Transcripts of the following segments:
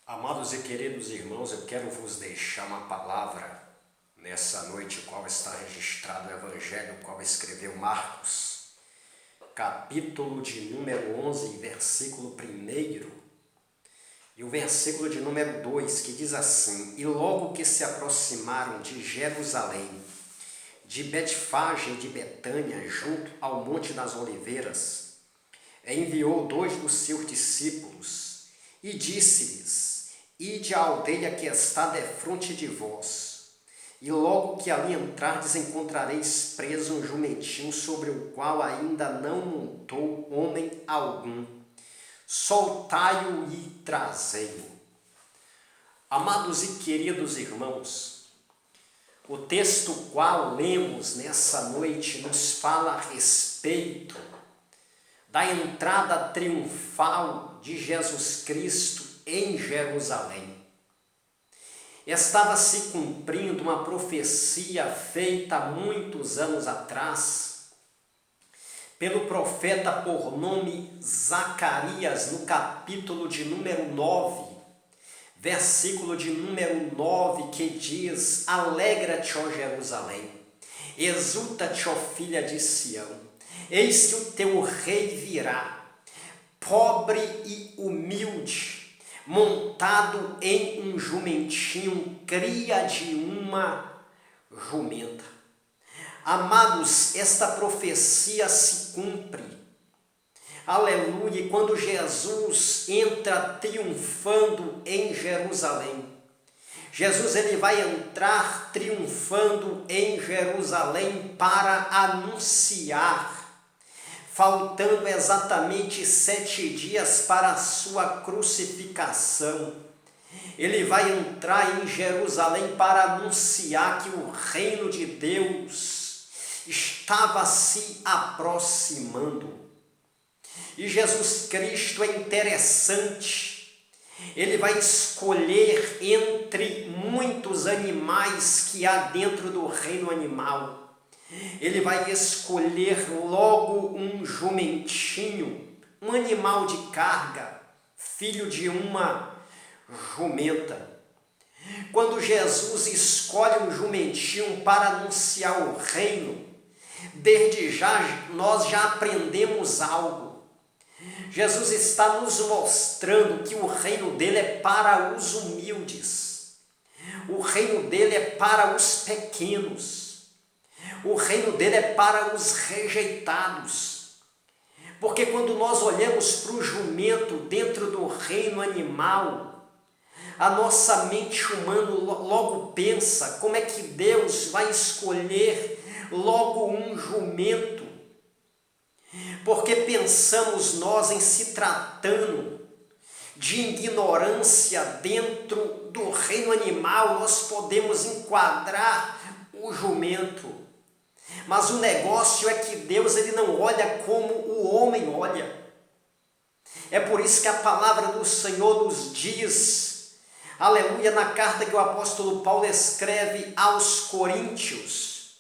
Amados e queridos irmãos, eu quero vos deixar uma palavra nessa noite, qual está registrado no Evangelho, qual escreveu Marcos, capítulo de número 11, versículo 1, e o versículo de número 2, que diz assim: E logo que se aproximaram de Jerusalém, de Betfage e de Betânia, junto ao Monte das Oliveiras, enviou 2 dos seus discípulos e disse-lhes: Ide à aldeia que está defronte de vós, e logo que ali entrardes encontrareis preso um jumentinho sobre o qual ainda não montou homem algum. Soltai-o e trazei-o. Amados e queridos irmãos, o texto qual lemos nessa noite nos fala a respeito da entrada triunfal de Jesus Cristo em Jerusalém. Estava se cumprindo uma profecia feita há muitos anos atrás pelo profeta por nome Zacarias, no capítulo de número 9, versículo de número 9, que diz: Alegra-te, ó Jerusalém, exulta-te, ó filha de Sião, eis que o teu rei virá, pobre e humilde, montado em um jumentinho, cria de uma jumenta. Amados, esta profecia se cumpre. Aleluia! E quando Jesus entra triunfando em Jerusalém, Jesus ele vai entrar triunfando em Jerusalém para anunciar, faltando exatamente 7 dias para a sua crucificação. Ele vai entrar em Jerusalém para anunciar que o reino de Deus estava se aproximando. E Jesus Cristo é interessante. Ele vai escolher entre muitos animais que há dentro do reino animal. Ele vai escolher logo um jumentinho, um animal de carga, filho de uma jumenta. Quando Jesus escolhe um jumentinho para anunciar o reino, desde já nós já aprendemos algo. Jesus está nos mostrando que o reino dele é para os humildes, o reino dele é para os pequenos. O reino dele é para os rejeitados. Porque quando nós olhamos para o jumento dentro do reino animal, a nossa mente humana logo pensa: como é que Deus vai escolher logo um jumento? Porque pensamos nós em se tratando de ignorância dentro do reino animal, nós podemos enquadrar o jumento. Mas o negócio é que Deus ele não olha como o homem olha. É por isso que a palavra do Senhor nos diz, aleluia, na carta que o apóstolo Paulo escreve aos Coríntios,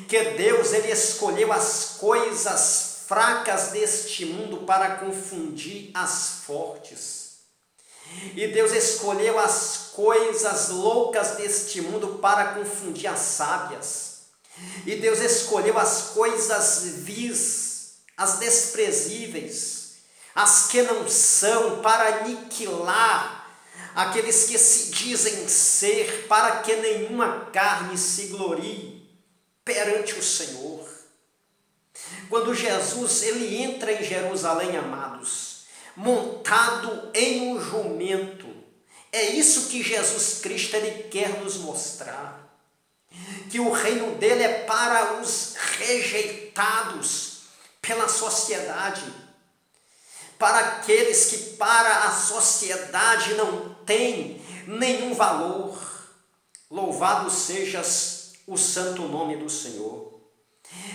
que Deus ele escolheu as coisas fracas deste mundo para confundir as fortes. E Deus escolheu as coisas loucas deste mundo para confundir as sábias. E Deus escolheu as coisas vis, as desprezíveis, as que não são, para aniquilar aqueles que se dizem ser, para que nenhuma carne se glorie perante o Senhor. Quando Jesus ele entra em Jerusalém, amados, montado em um jumento, é isso que Jesus Cristo ele quer nos mostrar. Que o reino dele é para os rejeitados pela sociedade, para aqueles que para a sociedade não têm nenhum valor. Louvado sejas o santo nome do Senhor.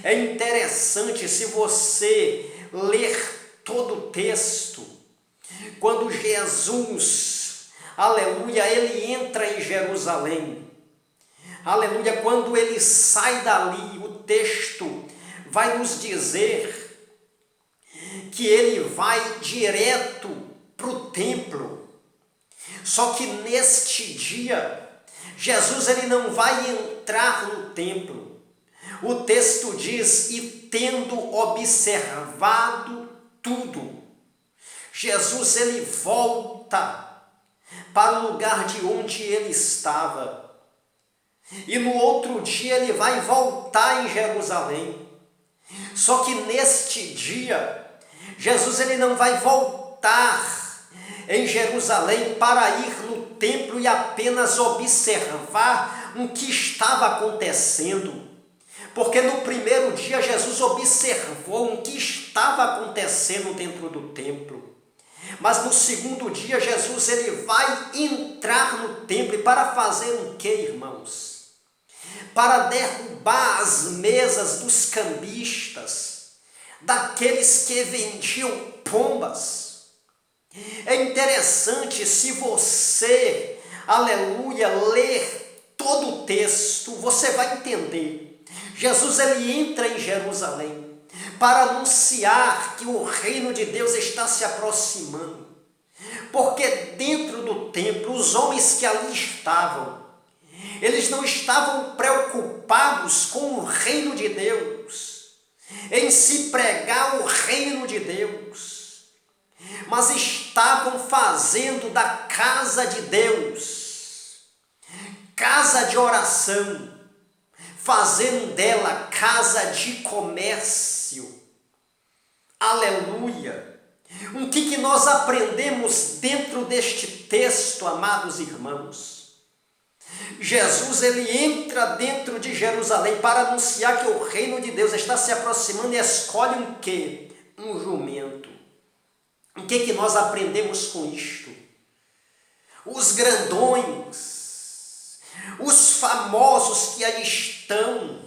É interessante se você ler todo o texto, quando Jesus, aleluia, ele entra em Jerusalém. Aleluia, quando ele sai dali, o texto vai nos dizer que ele vai direto para o templo. Só que neste dia, Jesus ele não vai entrar no templo. O texto diz, e tendo observado tudo, Jesus ele volta para o lugar de onde ele estava. E no outro dia ele vai voltar em Jerusalém. Só que neste dia, Jesus ele não vai voltar em Jerusalém para ir no templo e apenas observar o que estava acontecendo. Porque no primeiro dia Jesus observou o que estava acontecendo dentro do templo. Mas no segundo dia Jesus ele vai entrar no templo. E para fazer o que, irmãos? Para derrubar as mesas dos cambistas, daqueles que vendiam pombas. É interessante, se você, aleluia, ler todo o texto, você vai entender. Jesus ele entra em Jerusalém para anunciar que o reino de Deus está se aproximando. Porque dentro do templo, os homens que ali estavam, eles não estavam preocupados com o reino de Deus, em se pregar o reino de Deus, mas estavam fazendo da casa de Deus casa de oração, fazendo dela casa de comércio. Aleluia! O que nós aprendemos dentro deste texto, amados irmãos? Jesus ele entra dentro de Jerusalém para anunciar que o reino de Deus está se aproximando e escolhe um quê? Um jumento. O que nós aprendemos com isto? Os grandões, os famosos que aí estão,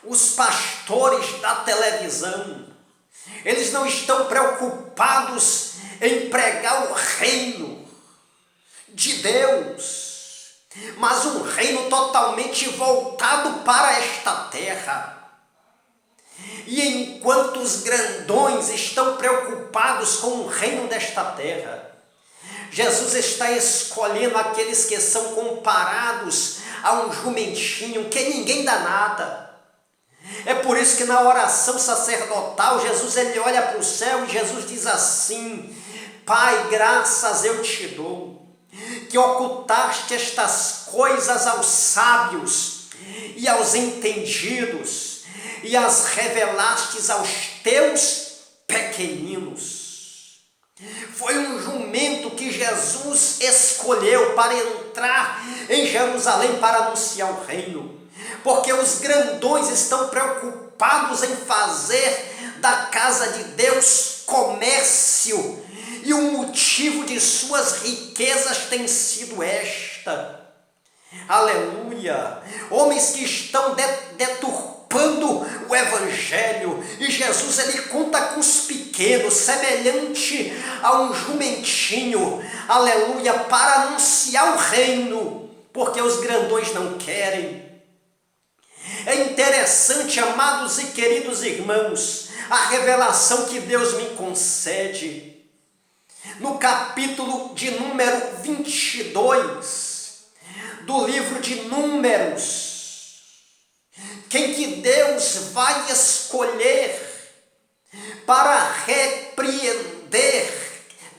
os pastores da televisão, eles não estão preocupados em pregar o reino de Deus, mas um reino totalmente voltado para esta terra. E enquanto os grandões estão preocupados com o reino desta terra, Jesus está escolhendo aqueles que são comparados a um jumentinho que ninguém dá nada. É por isso que na oração sacerdotal, Jesus ele olha para o céu e Jesus diz assim: Pai, graças eu te dou, que ocultaste estas coisas aos sábios e aos entendidos, e as revelastes aos teus pequeninos. Foi um jumento que Jesus escolheu para entrar em Jerusalém para anunciar o reino. Porque os grandões estão preocupados em fazer da casa de Deus comércio. E o motivo de suas riquezas tem sido esta. Aleluia! Homens que estão deturpando o evangelho, e Jesus ele conta com os pequenos, semelhante a um jumentinho, aleluia, para anunciar o reino, porque os grandões não querem. É interessante, amados e queridos irmãos, a revelação que Deus me concede. No capítulo de número 22 do livro de Números, quem que Deus vai escolher para repreender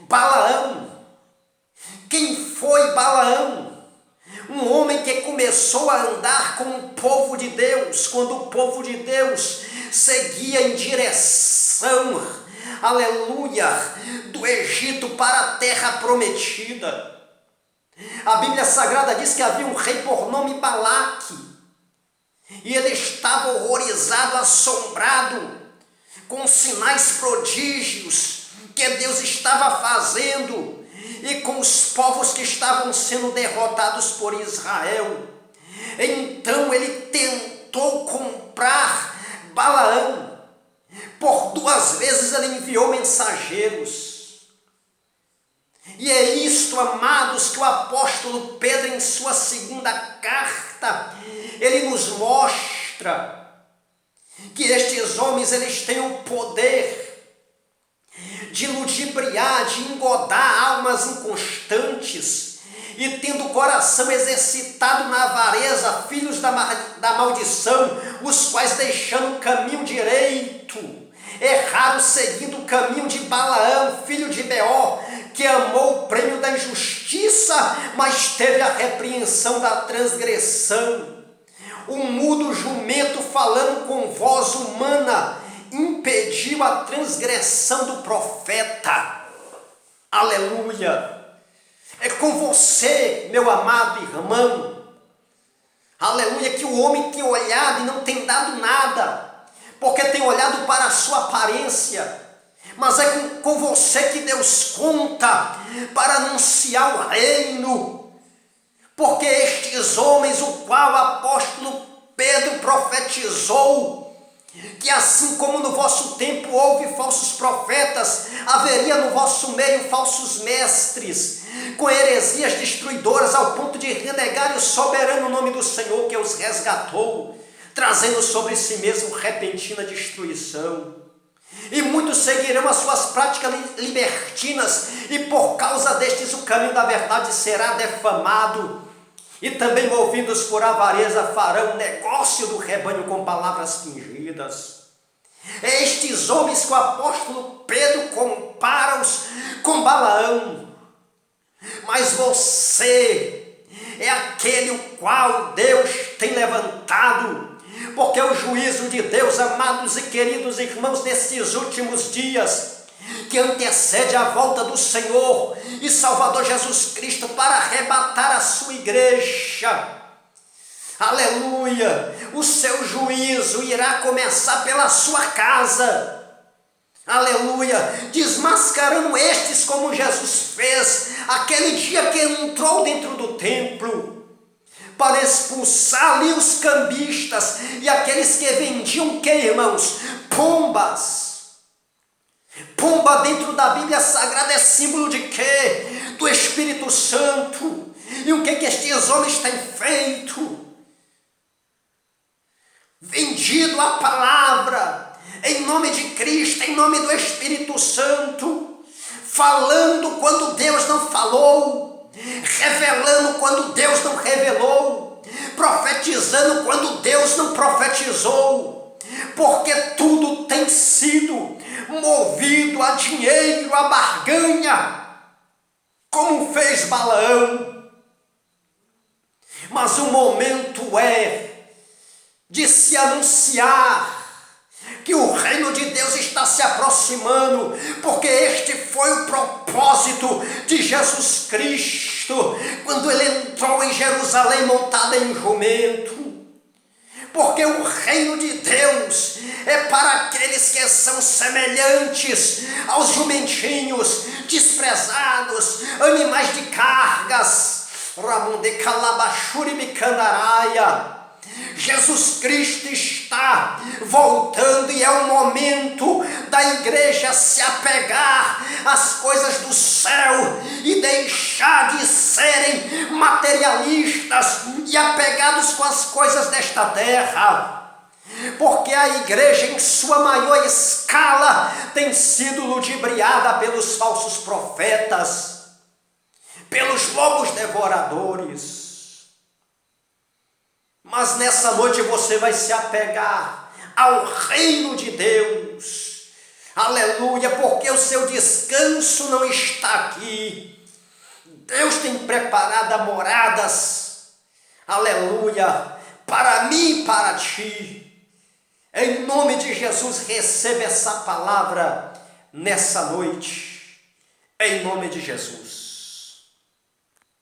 Balaão? Quem foi Balaão? Um homem que começou a andar com o povo de Deus, quando o povo de Deus seguia em direção, aleluia, do Egito para a terra prometida. A Bíblia Sagrada diz que havia um rei por nome Balaque, e ele estava horrorizado, assombrado com sinais prodígios que Deus estava fazendo e com os povos que estavam sendo derrotados por Israel. Então ele tentou comprar Balaão. Por 2 vezes ele enviou mensageiros. E é isto, amados, que o apóstolo Pedro, em sua 2ª carta, ele nos mostra que estes homens eles têm o poder de ludibriar, de engodar almas inconstantes, e tendo o coração exercitado na avareza, filhos da maldição, os quais deixando o caminho direito, erraram seguindo o caminho de Balaão, filho de Beor, que amou o prêmio da injustiça, mas teve a repreensão da transgressão. Um mudo jumento falando com voz humana impediu a transgressão do profeta. Aleluia! É com você, meu amado irmão, aleluia, que o homem tem olhado e não tem dado nada, porque tem olhado para a sua aparência, mas é com você que Deus conta para anunciar o reino, porque estes homens, o qual o apóstolo Pedro profetizou, que assim como no vosso tempo houve falsos profetas, haveria no vosso meio falsos mestres, com heresias destruidoras ao ponto de renegarem o soberano nome do Senhor que os resgatou, trazendo sobre si mesmo repentina destruição. E muitos seguirão as suas práticas libertinas, e por causa destes o caminho da verdade será defamado. E também, movidos por avareza, farão negócio do rebanho com palavras fingidas. Estes homens que o apóstolo Pedro compara-os com Balaão. Mas você é aquele o qual Deus tem levantado, porque o juízo de Deus, amados e queridos irmãos, nesses últimos dias, que antecede a volta do Senhor e Salvador Jesus Cristo para arrebatar a sua igreja. Aleluia! O seu juízo irá começar pela sua casa. Aleluia! Desmascarando estes como Jesus fez aquele dia que entrou dentro do templo, para expulsar ali os cambistas e aqueles que vendiam que, irmãos? Pombas. Pomba dentro da Bíblia Sagrada é símbolo de quê? Do Espírito Santo. E o que estes homens têm feito? Vendido a palavra em nome de Cristo, em nome do Espírito Santo, falando quando Deus não falou, revelando quando Deus não revelou, profetizando quando Deus não profetizou, porque tudo tem sido movido a dinheiro, a barganha, como fez Balaão. Mas o momento é de se anunciar que o reino de Deus está se aproximando, porque este foi o propósito de Jesus Cristo, quando ele entrou em Jerusalém montado em um jumento. Porque o reino de Deus é para aqueles que são semelhantes aos jumentinhos, desprezados, animais de cargas. Ramunde calabachuri bicandaraia. Jesus Cristo está voltando e é o momento da igreja se apegar às coisas do céu e deixar de serem materialistas e apegados com as coisas desta terra. Porque a igreja, em sua maior escala, tem sido ludibriada pelos falsos profetas, pelos lobos devoradores. Mas nessa noite você vai se apegar ao reino de Deus. Aleluia, porque o seu descanso não está aqui. Deus tem preparado moradas, aleluia, para mim e para ti. Em nome de Jesus, receba essa palavra nessa noite. Em nome de Jesus.